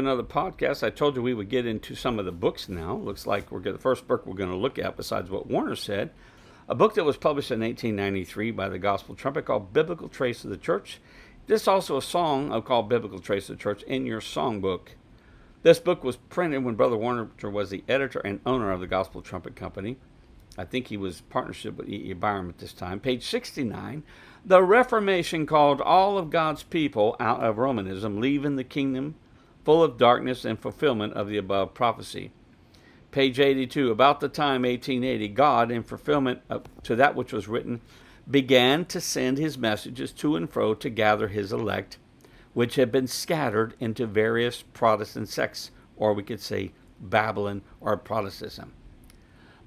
Another podcast. I told you we would get into some of the books now. Looks like the first book we're going to look at, besides what Warner said, a book that was published in 1893 by the Gospel Trumpet called Biblical Trace of the Church. This is also a song called Biblical Trace of the Church in your songbook. This book was printed when Brother Warner was the editor and owner of the Gospel Trumpet Company. I think he was partnership with E. Byram at this time. Page 69. The Reformation called all of God's people out of Romanism, leaving the kingdom full of darkness and fulfillment of the above prophecy. Page 82. About the time 1880, God, in fulfillment to that which was written, began to send his messages to and fro to gather his elect, which had been scattered into various Protestant sects, or we could say Babylon or Protestantism.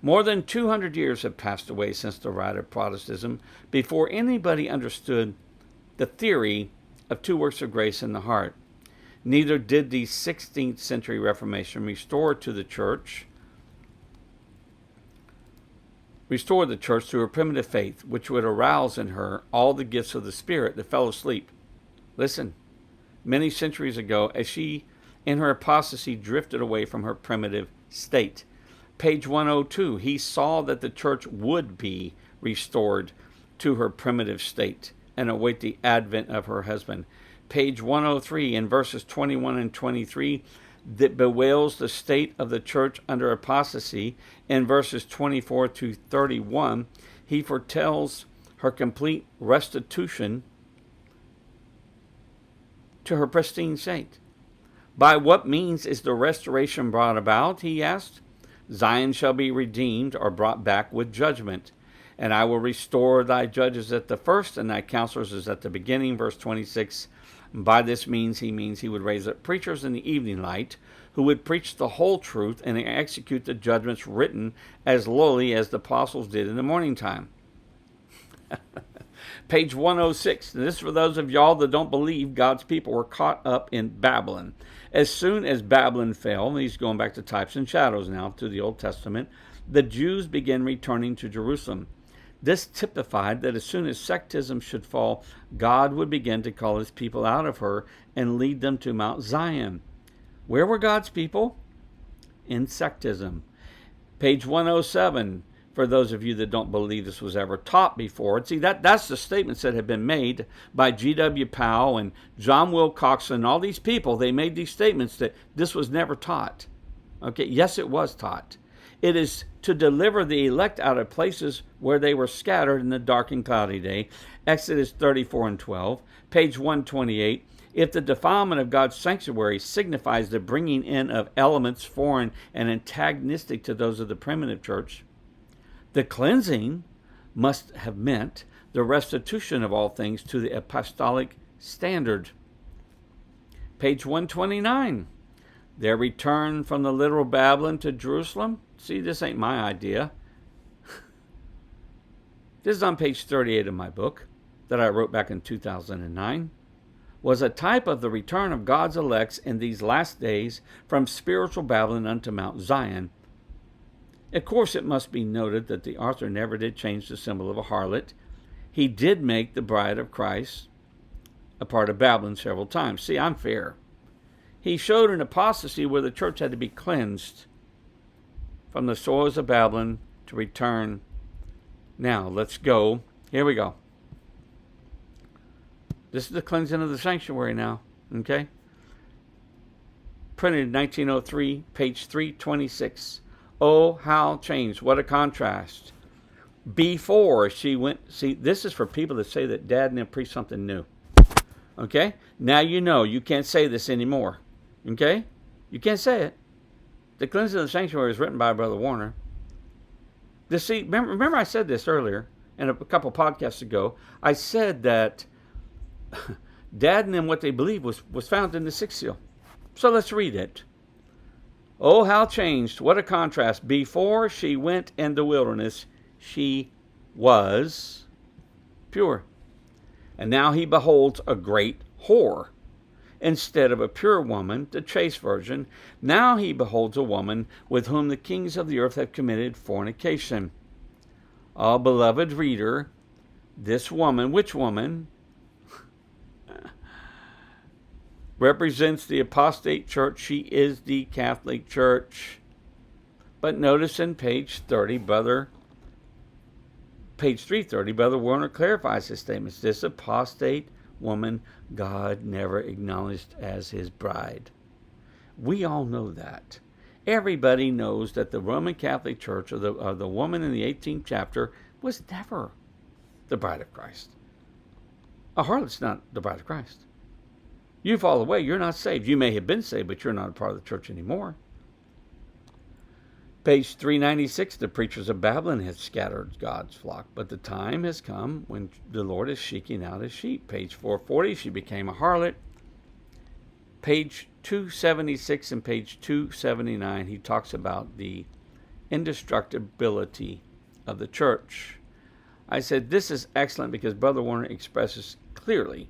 More than 200 years have passed away since the rise of Protestantism before anybody understood the theory of two works of grace in the heart. Neither did the 16th century Reformation restore the church to her primitive faith, which would arouse in her all the gifts of the Spirit that fell asleep. Listen, many centuries ago, as she in her apostasy drifted away from her primitive state. Page 102, he saw that the church would be restored to her primitive state and await the advent of her husband. Page 103, in verses 21 and 23, that bewails the state of the church under apostasy. In verses 24 to 31, he foretells her complete restitution to her pristine state. By what means is the restoration brought about, he asked. Zion shall be redeemed or brought back with judgment, and I will restore thy judges at the first and thy counselors as at the beginning. Verse 26. By this means he would raise up preachers in the evening light who would preach the whole truth and execute the judgments written as lowly as the apostles did in the morning time. Page 106. This is for those of y'all that don't believe God's people were caught up in Babylon. As soon as Babylon fell, and he's going back to types and shadows now to the Old Testament, the Jews began returning to Jerusalem. This typified that as soon as sectism should fall, God would begin to call his people out of her and lead them to Mount Zion. Where were God's people? In sectism. Page 107. For those of you that don't believe this was ever taught before. See, that's the statements that have been made by G.W. Powell and John Wilcox and all these people. They made these statements that this was never taught. Okay, yes, it was taught. It is to deliver the elect out of places where they were scattered in the dark and cloudy day. Exodus 34 and 12. Page 128. If the defilement of God's sanctuary signifies the bringing in of elements foreign and antagonistic to those of the primitive church, the cleansing must have meant the restitution of all things to the apostolic standard. Page 129. Their return from the literal Babylon to Jerusalem. See, this ain't my idea. This is on page 38 of my book that I wrote back in 2009. Was a type of the return of God's elects in these last days from spiritual Babylon unto Mount Zion. Of course, it must be noted that the author never did change the symbol of a harlot. He did make the bride of Christ a part of Babylon several times. See, I'm fair. He showed an apostasy where the church had to be cleansed from the soils of Babylon to return. Now, let's go. Here we go. This is the cleansing of the sanctuary now, okay? Printed in 1903, page 326. Oh, how changed. What a contrast. Before she went, see, this is for people that say that Dad didn't preach something new. Okay? Now you know you can't say this anymore. Okay? You can't say it. The cleansing of the sanctuary is written by Brother Warner. Remember I said this earlier, in a couple podcasts ago. I said that Dad and them, what they believed was found in the sixth seal. So let's read it. Oh, how changed. What a contrast. Before she went in the wilderness, she was pure. And now he beholds a great whore. Instead of a pure woman, the chaste virgin, now he beholds a woman with whom the kings of the earth have committed fornication. Oh, beloved reader, this woman, which woman? represents the apostate church. She is the Catholic Church. But notice in page 330, Brother Warner clarifies his statements. This apostate woman, God never acknowledged as his bride. We all know that. Everybody knows that the Roman Catholic Church, or the woman in the 18th chapter, was never the bride of Christ. A harlot's not the bride of Christ. You fall away, you're not saved. You may have been saved, but you're not a part of the church anymore. Page 396, the preachers of Babylon had scattered God's flock, but the time has come when the Lord is seeking out his sheep. Page 440, she became a harlot. Page 276 and page 279, he talks about the indestructibility of the church. I said this is excellent because Brother Warner expresses clearly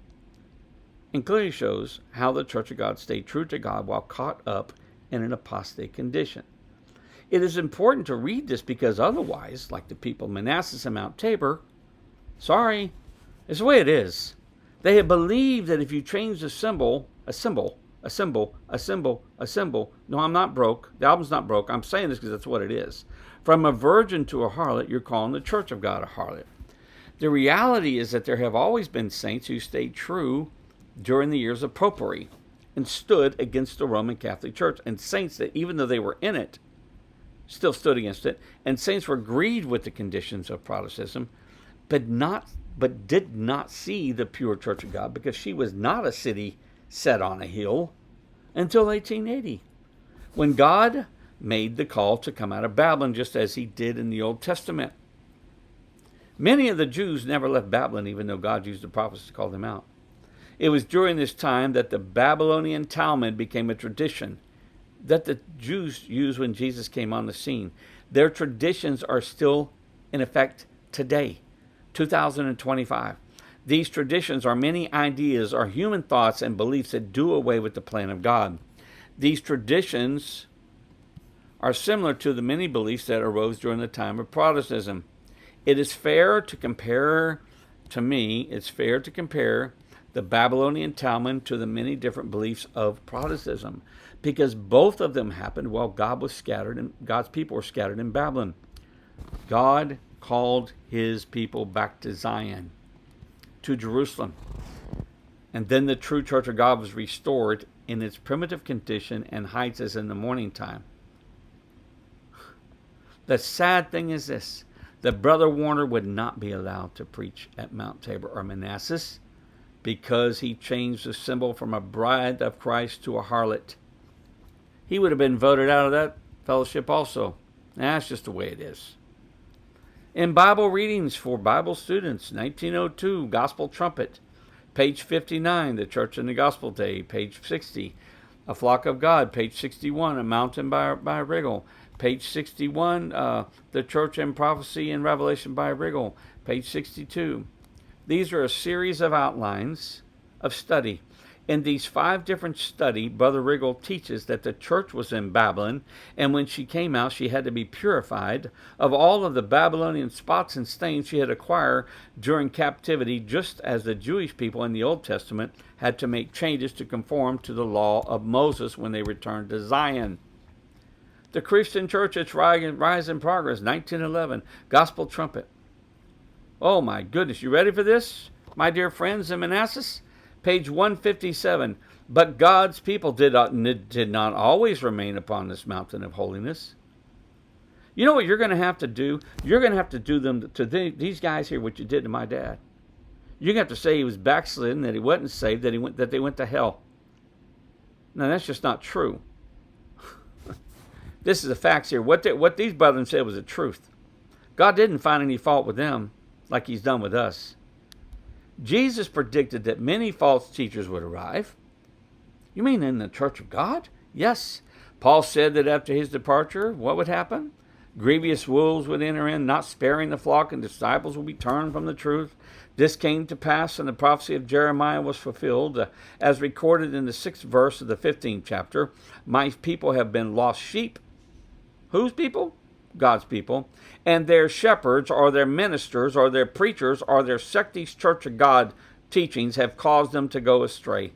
and clearly shows how the Church of God stayed true to God while caught up in an apostate condition. It is important to read this because otherwise, like the people of Manassas and Mount Tabor, sorry, it's the way it is. They had believed that if you change a symbol, no, I'm not broke. The album's not broke. I'm saying this because that's what it is. From a virgin to a harlot, you're calling the Church of God a harlot. The reality is that there have always been saints who stayed true during the years of popery and stood against the Roman Catholic Church, and saints that even though they were in it, still stood against it, and saints were grieved with the conditions of Protestantism, but did not see the pure Church of God because she was not a city set on a hill until 1880, when God made the call to come out of Babylon, just as he did in the Old Testament. Many of the Jews never left Babylon, even though God used the prophets to call them out. It was during this time that the Babylonian Talmud became a tradition that the Jews used when Jesus came on the scene. Their traditions are still in effect today, 2025. These traditions are many ideas, are human thoughts and beliefs that do away with the plan of God. These traditions are similar to the many beliefs that arose during the time of Protestantism. It is fair to compare, it's fair to compare the Babylonian Talmud to the many different beliefs of Protestantism, because both of them happened while God's people were scattered in Babylon. God called his people back to Zion, to Jerusalem. And then the true Church of God was restored in its primitive condition and hides as in the morning time. The sad thing is this, that Brother Warner would not be allowed to preach at Mount Tabor or Manassas because he changed the symbol from a bride of Christ to a harlot. He would have been voted out of that fellowship also. That's just the way it is. In Bible readings for Bible students, 1902, Gospel Trumpet. Page 59, The Church in the Gospel Day. Page 60, A Flock of God. Page 61, A Mountain by Riggle. Page 61, The Church in Prophecy and Revelation by Riggle. Page 62. These are a series of outlines of study. In these 5 different studies, Brother Riggle teaches that the church was in Babylon, and when she came out, she had to be purified of all of the Babylonian spots and stains she had acquired during captivity, just as the Jewish people in the Old Testament had to make changes to conform to the law of Moses when they returned to Zion. The Christian Church, its rise in progress, 1911, Gospel Trumpet. Oh my goodness, you ready for this, my dear friends in Manassas? Page 157, but God's people did not always remain upon this mountain of holiness. You know what you're going to have to do? You're going to have to do them to these guys here what you did to my dad. You're going to have to say he was backslidden, that he wasn't saved, that they went to hell. No, that's just not true. This is the facts here. What these brethren said was the truth. God didn't find any fault with them like he's done with us. Jesus predicted that many false teachers would arrive. You mean in the Church of God? Yes. Paul said that after his departure, what would happen? Grievous wolves would enter in, not sparing the flock, and disciples would be turned from the truth. This came to pass, and the prophecy of Jeremiah was fulfilled, as recorded in the 6th verse of the 15th chapter. My people have been lost sheep. Whose people? God's people. And their shepherds, or their ministers, or their preachers, or their sect's Church of God teachings have caused them to go astray.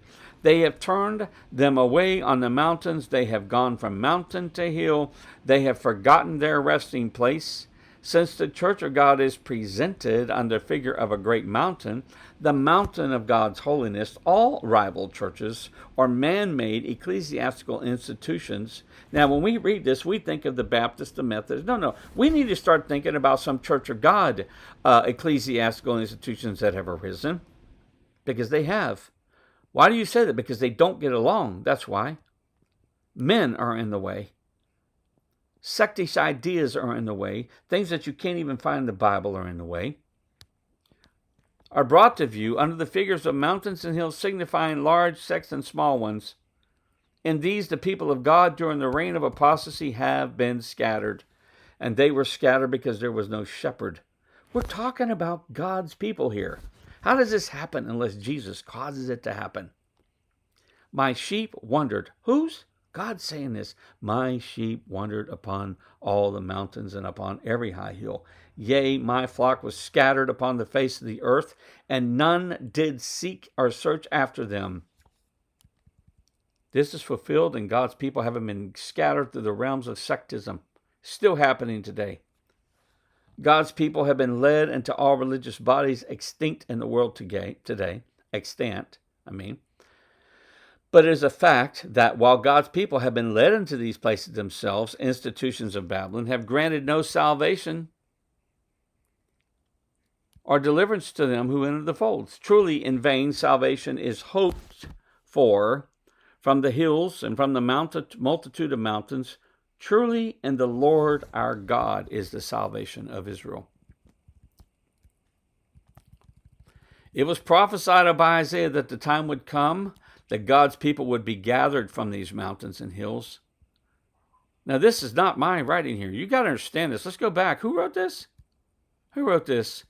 They have turned them away on the mountains. They have gone from mountain to hill. They have forgotten their resting place. Since the church of God is presented under the figure of a great mountain, the mountain of God's holiness, all rival churches are man-made ecclesiastical institutions. Now, when we read this, we think of the Baptist, the Methodist. No. We need to start thinking about some church of God ecclesiastical institutions that have arisen, because they have. Why do you say that? Because they don't get along. That's why. Men are in the way. Sectish ideas are in the way. Things that you can't even find in the Bible are in the way. Are brought to view under the figures of mountains and hills, signifying large sects and small ones. In these, the people of God during the reign of apostasy have been scattered. And they were scattered because there was no shepherd. We're talking about God's people here. How does this happen unless Jesus causes it to happen? My sheep wandered. Whose? God's saying this. My sheep wandered upon all the mountains and upon every high hill. Yea, my flock was scattered upon the face of the earth, and none did seek or search after them. This is fulfilled, and God's people having been scattered through the realms of sectism. Still happening today. God's people have been led into all religious bodies extinct in the world today. Extant, But it is a fact that while God's people have been led into these places themselves, institutions of Babylon have granted no salvation or deliverance to them who enter the folds. Truly, in vain, salvation is hoped for from the hills and from the multitude of mountains. Truly, in the Lord our God is the salvation of Israel. It was prophesied by Isaiah that the time would come that God's people would be gathered from these mountains and hills. Now, this is not my writing here. You got to understand this. Let's go back. Who wrote this? Who wrote this?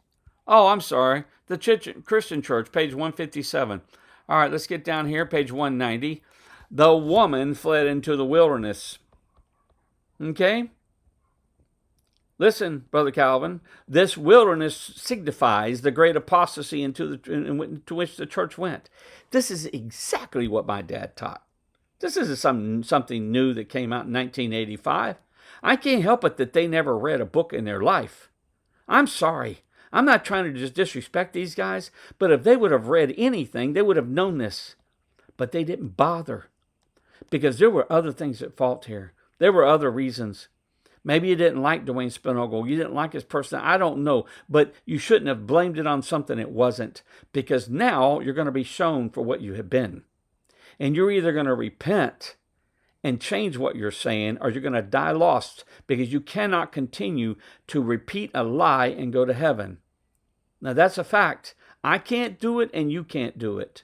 Oh, I'm sorry. The Christian Church, page 157. All right, let's get down here, page 190. The woman fled into the wilderness. Okay? Listen, Brother Calvin, this wilderness signifies the great apostasy into which the church went. This is exactly what my dad taught. This isn't something new that came out in 1985. I can't help it that they never read a book in their life. I'm sorry. I'm not trying to just disrespect these guys, but if they would have read anything, they would have known this. But they didn't bother, because there were other things at fault here. There were other reasons. Maybe you didn't like Dwayne Spinogle. You didn't like his personality. I don't know. But you shouldn't have blamed it on something it wasn't. Because now you're going to be shown for what you have been. And you're either going to repent and change what you're saying, or you're going to die lost. Because you cannot continue to repeat a lie and go to heaven. Now that's a fact. I can't do it and you can't do it.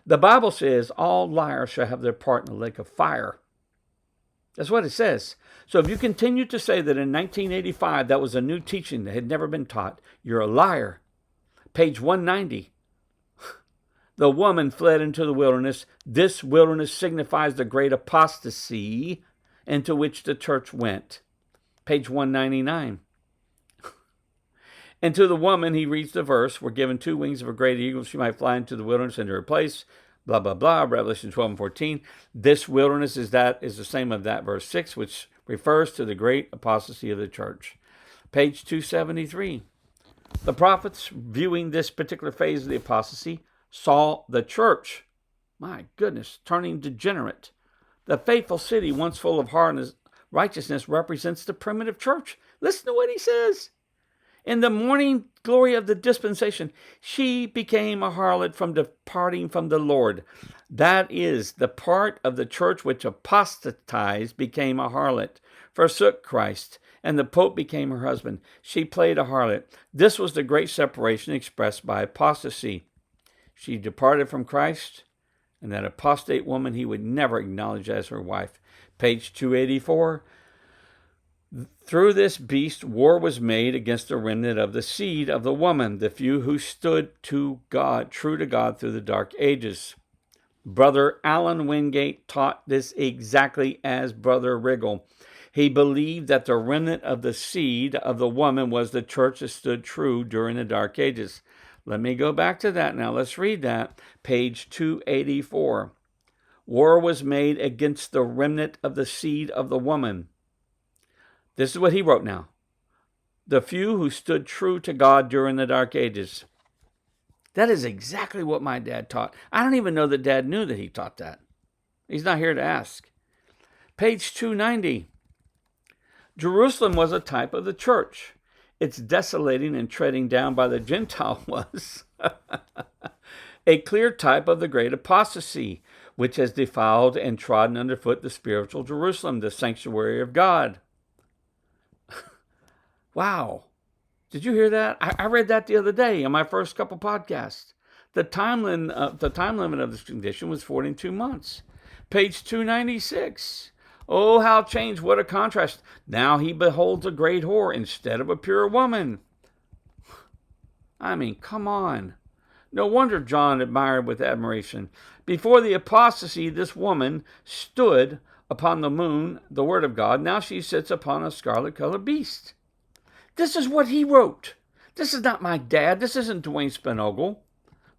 The Bible says all liars shall have their part in the lake of fire. That's what it says. So if you continue to say that in 1985 that was a new teaching that had never been taught, you're a liar. Page 190. The woman fled into the wilderness. This wilderness signifies the great apostasy into which the church went. Page 199. And to the woman, he reads the verse, were given 2 wings of a great eagle, she might fly into the wilderness into her place. Blah, blah, blah, Revelation 12 and 14. This wilderness is the same of that verse 6, which refers to the great apostasy of the church. Page 273. The prophets, viewing this particular phase of the apostasy, saw the church, my goodness, turning degenerate. The faithful city, once full of righteousness, represents the primitive church. Listen to what he says. In the morning glory of the dispensation, she became a harlot from departing from the Lord. That is, the part of the church which apostatized became a harlot, forsook Christ, and the Pope became her husband. She played a harlot. This was the great separation expressed by apostasy. She departed from Christ, and that apostate woman he would never acknowledge as her wife. Page 284. Through this beast, war was made against the remnant of the seed of the woman, the few who stood to God, true to God through the dark ages. Brother Alan Wingate taught this exactly as Brother Riggle. He believed that the remnant of the seed of the woman was the church that stood true during the dark ages. Let me go back to that now. Let's read that. Page 284. War was made against the remnant of the seed of the woman. This is what he wrote now. The few who stood true to God during the Dark Ages. That is exactly what my dad taught. I don't even know that Dad knew that he taught that. He's not here to ask. Page 290. Jerusalem was a type of the church. Its desolating and treading down by the Gentile was a clear type of the great apostasy, which has defiled and trodden underfoot the spiritual Jerusalem, the sanctuary of God. Wow. Did you hear that? I read that the other day in my first couple podcasts. The time limit of this condition was 42 months. Page 296. Oh, how changed, what a contrast. Now he beholds a great whore instead of a pure woman. I mean, come on. No wonder John admired with admiration. Before the apostasy, this woman stood upon the moon, the word of God. Now she sits upon a scarlet-colored beast. This is what he wrote. This is not my dad. This isn't Dwayne Spinogle,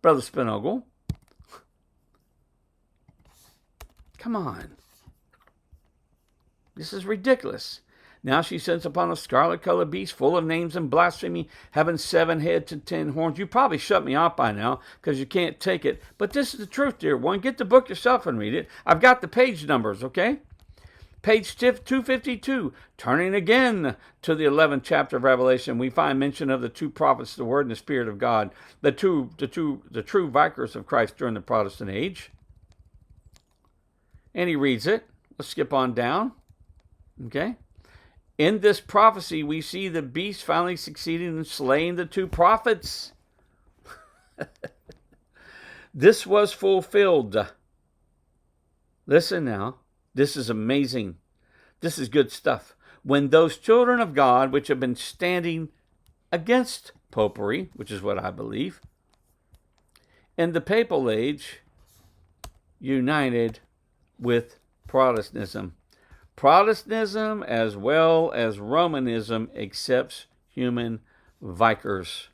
Brother Spinogle. Come on. This is ridiculous. Now she sits upon a scarlet-colored beast full of names and blasphemy, having 7 heads and 10 horns. You probably shut me off by now because you can't take it. But this is the truth, dear one. Get the book yourself and read it. I've got the page numbers, okay? Page 252, turning again to the 11th chapter of Revelation, we find mention of the 2 prophets, the Word and the Spirit of God, the true vicars of Christ during the Protestant age. And he reads it. Let's skip on down. Okay. In this prophecy, we see the beast finally succeeding in slaying the 2 prophets. This was fulfilled. Listen now. This is amazing. This is good stuff. When those children of God, which have been standing against popery, which is what I believe, in the papal age, united with Protestantism. Protestantism, as well as Romanism, accepts human vicars.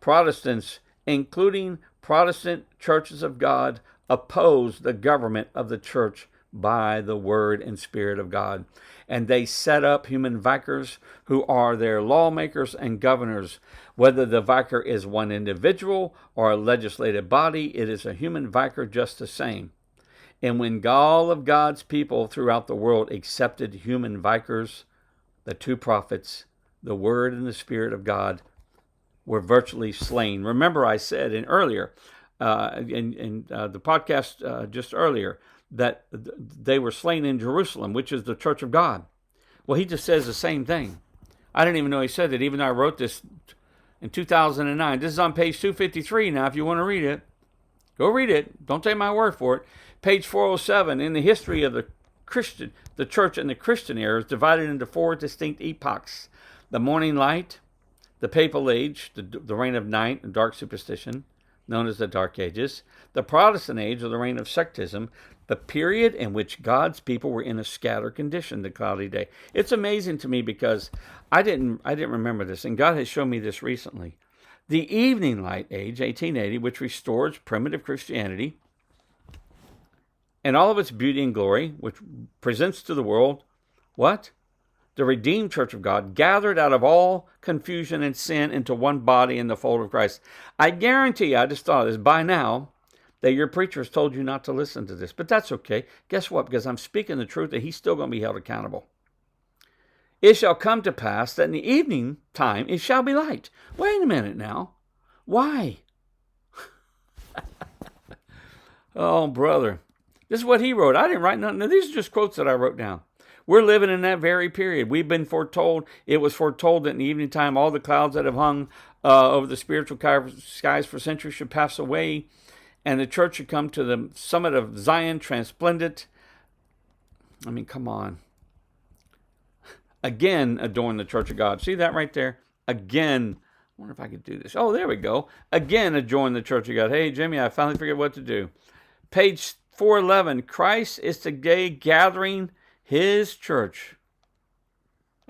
Protestants, including Protestant churches of God, oppose the government of the church by the word and Spirit of God. And they set up human vicars who are their lawmakers and governors. Whether the vicar is one individual or a legislative body, it is a human vicar just the same. And when all of God's people throughout the world accepted human vicars, the 2 prophets, the Word and the Spirit of God, were virtually slain. Remember, I said in the podcast just earlier that they were slain in Jerusalem, which is the church of God. Well, he just says the same thing. I didn't even know he said that, even though I wrote this in 2009. This is on page 253 now, if you want to read it. Go read it. Don't take my word for it. Page 407, in the history of the church and the Christian era is divided into 4 distinct epochs. The morning light, the papal age, the reign of night and dark superstition, known as the Dark Ages, the Protestant age, or the reign of sectism, the period in which God's people were in a scattered condition, the cloudy day. It's amazing to me because I didn't remember this, and God has shown me this recently. The evening light age, 1880, which restores primitive Christianity and all of its beauty and glory, which presents to the world, what? The redeemed church of God, gathered out of all confusion and sin into one body in the fold of Christ. I guarantee, I just thought of this by now, that your preacher has told you not to listen to this. But that's okay. Guess what? Because I'm speaking the truth, that he's still going to be held accountable. It shall come to pass that in the evening time it shall be light. Wait a minute now. Why? Oh, brother. This is what he wrote. I didn't write nothing. These are just quotes that I wrote down. We're living in that very period. We've been foretold. It was foretold that in the evening time all the clouds that have hung over the spiritual skies for centuries should pass away, and the church should come to the summit of Zion, transplendent. I mean, come on. Again, adorn the church of God. See that right there? Again. I wonder if I could do this. Oh, there we go. Again, adorn the church of God. Hey, Jimmy, I finally figured what to do. Page 411. Christ is today gathering his church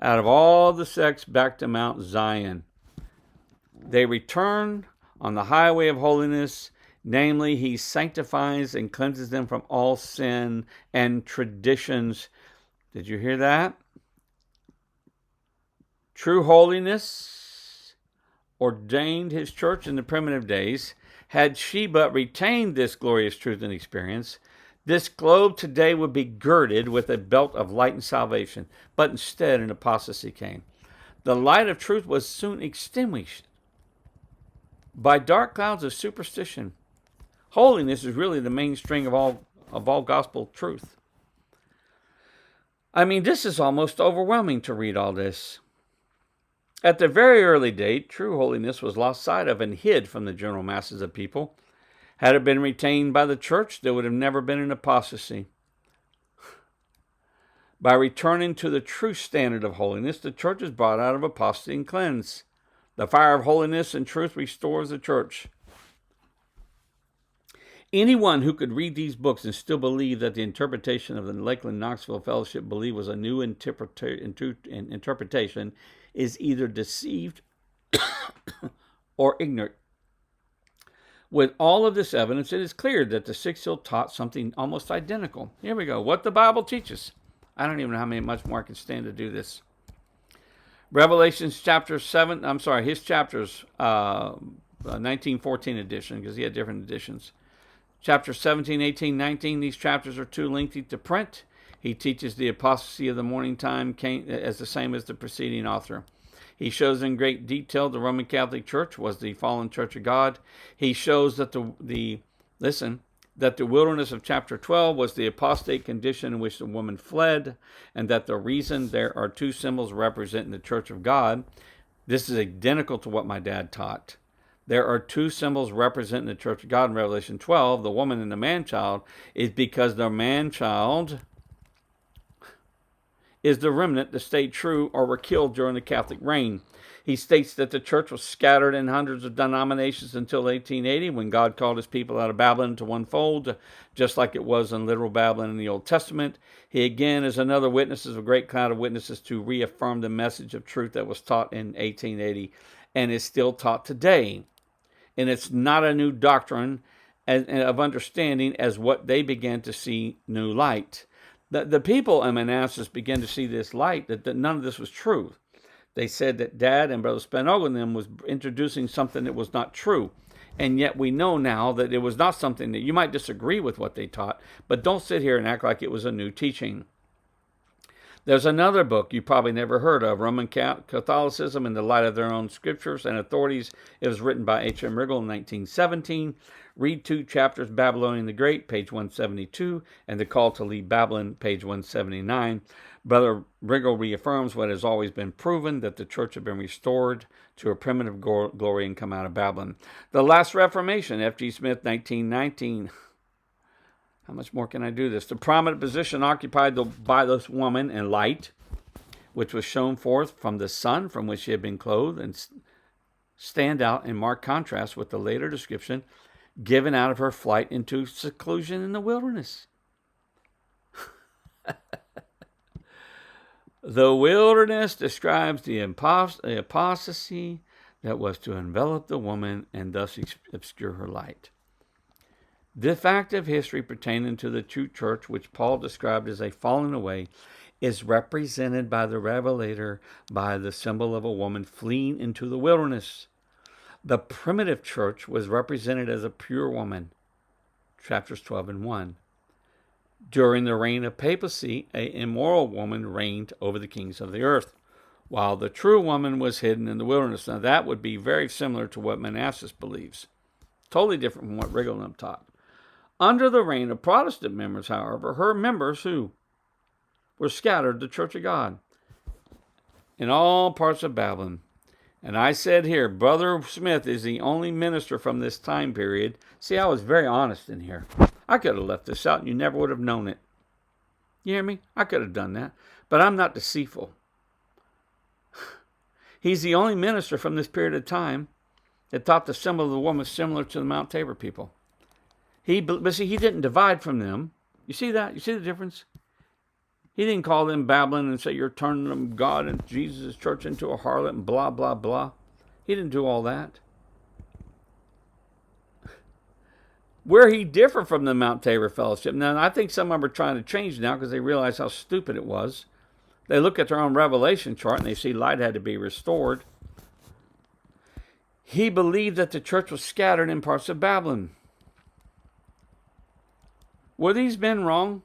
out of all the sects back to Mount Zion. They return on the highway of holiness Namely, he sanctifies and cleanses them from all sin and traditions. Did you hear that? True holiness ordained his church in the primitive days. Had she but retained this glorious truth and experience, this globe today would be girded with a belt of light and salvation. But instead, an apostasy came. The light of truth was soon extinguished by dark clouds of superstition. Holiness is really the mainstream of all gospel truth. I mean, this is almost overwhelming to read all this. At the very early date, true holiness was lost sight of and hid from the general masses of people. Had it been retained by the church, there would have never been an apostasy. By returning to the true standard of holiness, the church is brought out of apostasy and cleansed. The fire of holiness and truth restores the church. Anyone who could read these books and still believe that the interpretation of the Lakeland Knoxville Fellowship belief was a new interpretation is either deceived or ignorant. With all of this evidence, it is clear that the Sixth Seal taught something almost identical. Here we go. What the Bible teaches. I don't even know how much more I can stand to do this. Revelations chapter 7, his chapters, 1914 edition, because he had different editions. Chapter 17, 18, 19, these chapters are too lengthy to print. He teaches the apostasy of the morning time as the same as the preceding author. He shows in great detail the Roman Catholic Church was the fallen Church of God. He shows that the wilderness of chapter 12 was the apostate condition in which the woman fled, and that the reason there are two symbols representing the Church of God. This is identical to what my dad taught. There are two symbols representing the Church of God in Revelation 12, the woman and the man-child, is because the man-child is the remnant that stayed true or were killed during the Catholic reign. He states that the church was scattered in hundreds of denominations until 1880 when God called his people out of Babylon to one fold, just like it was in literal Babylon in the Old Testament. He again is another witness, is a great cloud of witnesses to reaffirm the message of truth that was taught in 1880 and is still taught today. And it's not a new doctrine of understanding as what they began to see new light. The people in Manassas began to see this light, that none of this was true. They said that Dad and Brother Spanoga and them was introducing something that was not true. And yet we know now that it was not something that you might disagree with what they taught, but don't sit here and act like it was a new teaching. There's another book you probably never heard of, Roman Catholicism in the Light of Their Own Scriptures and Authorities. It was written by H.M. Riggle in 1917. Read 2 chapters, Babylonian the Great, page 172, and The Call to Leave Babylon, page 179. Brother Riggle reaffirms what has always been proven, that the church had been restored to a primitive glory and come out of Babylon. The Last Reformation, F.G. Smith, 1919. How much more can I do this? The prominent position occupied by this woman in light, which was shown forth from the sun from which she had been clothed, and stand out in marked contrast with the later description given out of her flight into seclusion in the wilderness. The wilderness describes the apostasy that was to envelop the woman and thus obscure her light. The fact of history pertaining to the true church, which Paul described as a falling away, is represented by the Revelator by the symbol of a woman fleeing into the wilderness. The primitive church was represented as a pure woman, chapters 12 and 1. During the reign of papacy, an immoral woman reigned over the kings of the earth, while the true woman was hidden in the wilderness. Now that would be very similar to what Manassas believes. Totally different from what Riggle taught. Under the reign of Protestant members, however, her members who were scattered the Church of God in all parts of Babylon. And I said here, Brother Smith is the only minister from this time period. See, I was very honest in here. I could have left this out and you never would have known it. You hear me? I could have done that. But I'm not deceitful. He's the only minister from this period of time that taught the symbol of the woman similar to the Mount Tabor people. But see, he didn't divide from them. You see that? You see the difference? He didn't call them Babylon and say you're turning them God and Jesus' church into a harlot and blah, blah, blah. He didn't do all that. Where he differed from the Mount Tabor Fellowship. Now, I think some of them are trying to change now because they realize how stupid it was. They look at their own revelation chart and they see light had to be restored. He believed that the church was scattered in parts of Babylon. Were these men wrong?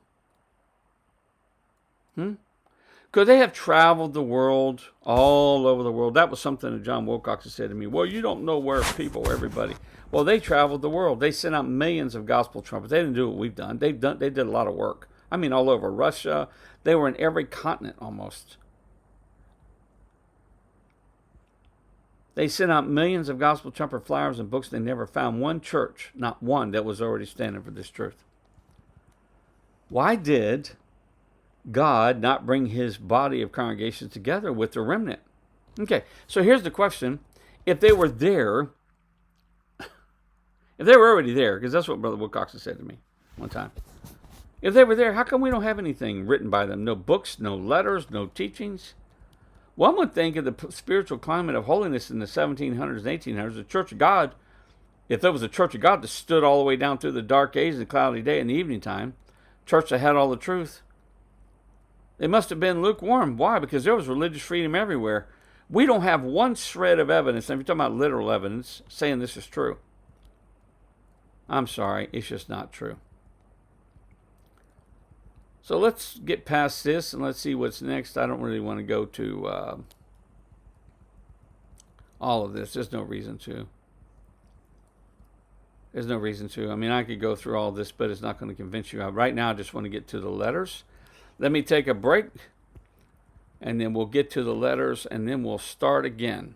Could they have traveled the world, all over the world? That was something that John Wilcox had said to me. Well, you don't know where people, everybody. Well, they traveled the world. They sent out millions of gospel trumpets. They didn't do what we've done. They did a lot of work. I mean, all over Russia. They were in every continent almost. They sent out millions of gospel trumpet flyers and books. They never found one church, not one, that was already standing for this truth. Why did God not bring his body of congregations together with the remnant? Okay, so here's the question. If they were there, if they were already there, because that's what Brother Wilcox said to me one time. If they were there, how come we don't have anything written by them? No books, no letters, no teachings? One would think of the spiritual climate of holiness in the 1700s and 1800s, the Church of God, if there was a Church of God that stood all the way down through the dark ages, the cloudy day, and the evening time, church that had all the truth, they must have been lukewarm. Why? Because there was religious freedom everywhere. We don't have one shred of evidence, and if you're talking about literal evidence, saying this is true. I'm sorry, it's just not true. So let's get past this and let's see what's next. I don't really want to go to all of this. There's no reason to. There's no reason to. I mean, I could go through all this, but it's not going to convince you. Right now, I just want to get to the letters. Let me take a break, and then we'll get to the letters, and then we'll start again.